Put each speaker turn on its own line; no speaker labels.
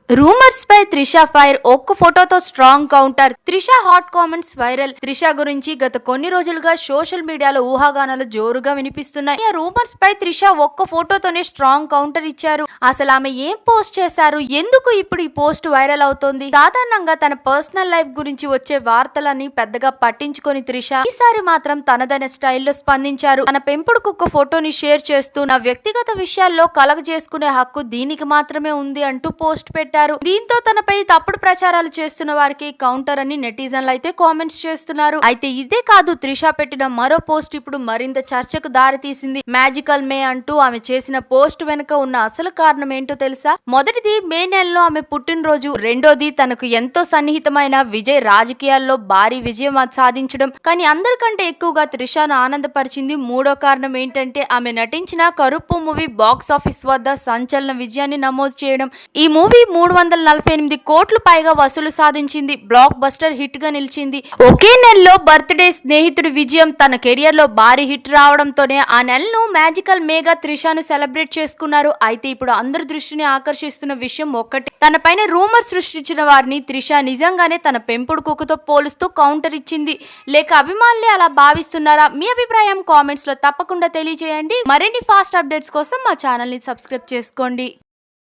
Rumours పై Trisha fire, ఒక్క ఫోటోతో strong counter. Trisha hot comments viral. Trisha గురించి గత కొన్ని రోజులుగా సోషల్ మీడియాలో ఊహాగానాలు జోరుగా వినిపిస్తున్నాయి. ఈ రూమర్స్ పై త్రిష ఒక్క ఫోటోతోనే స్ట్రాంగ్ కౌంటర్ ఇచ్చారు. అసలు ఆమె ఏం పోస్ట్ చేశారు, ఎందుకు ఇప్పుడు ఈ పోస్ట్ వైరల్ అవుతోంది? సాధారణంగా తన పర్సనల్ లైఫ్ గురించి వచ్చే వార్తలని పెద్దగా పట్టించుకొని త్రిష ఈసారి మాత్రం తనదైన స్టైల్లో స్పందించారు. తన పెంపుడు కుక్క ఫోటోని షేర్ చేస్తూ, నా వ్యక్తిగత విషయాల్లో కలగ చేసుకునే హక్కు దీనికి మాత్రమే ఉంది అంటూ పోస్ట్ పెట్టారు. దీంతో తనపై తప్పుడు ప్రచారాలు చేస్తున్న వారికి కౌంటర్ అని నెటిజన్లు అయితే కామెంట్స్ చేస్తున్నారు. అయితే ఇదే కాదు, త్రిష పెట్టిన మరో పోస్ట్ ఇప్పుడు మరింత చర్చకు దారితీసింది. మ్యాజికల్ మే అంటూ ఆమె చేసిన పోస్ట్ వెనుక ఉన్న అసలు కారణం ఏంటో తెలుసా? మొదటిది మే నెలలో ఆమె పుట్టినరోజు, రెండోది తనకు ఎంతో సన్నిహితమైన విజయ్ రాజకీయాల్లో భారీ విజయం సాధించడం. కానీ అందరికంటే ఎక్కువగా త్రిషను ఆనందపరిచింది మూడో కారణం ఏంటంటే ఆమె నటించిన కరుప్పు మూవీ బాక్స్ ఆఫీస్ వద్ద సంచలన విజయాన్ని నమోదు చేయడం. ఈ మూవీ 348 కోట్లు పైగా వసూలు సాధించింది. బ్లాక్ బస్టర్ హిట్ గా నిలిచింది. ఒకే నెలలో బర్త్డే స్నేహితుడి విజయం తన కెరియర్ లో భారీ హిట్ రావడంతోనే ఆ నెలను మ్యాజికల్ మేగా త్రిషను సెలబ్రేట్ చేసుకున్నారు. అయితే ఇప్పుడు అందరి దృష్టిని ఆకర్షిస్తున్న విషయం ఒక్కటి, తన పైన రూమర్ సృష్టించిన వారిని త్రిష నిజంగానే తన పెంపుడు కుక్కతో పోలుస్తూ కౌంటర్ ఇచ్చింది, లేక అభిమానులే అలా భావిస్తున్నారా? మీ అభిప్రాయం కామెంట్స్ లో తప్పకుండా తెలియజేయండి. మరిన్ని ఫాస్ట్ అప్డేట్స్ కోసం మా ఛానల్ ని సబ్స్క్రైబ్ చేసుకోండి.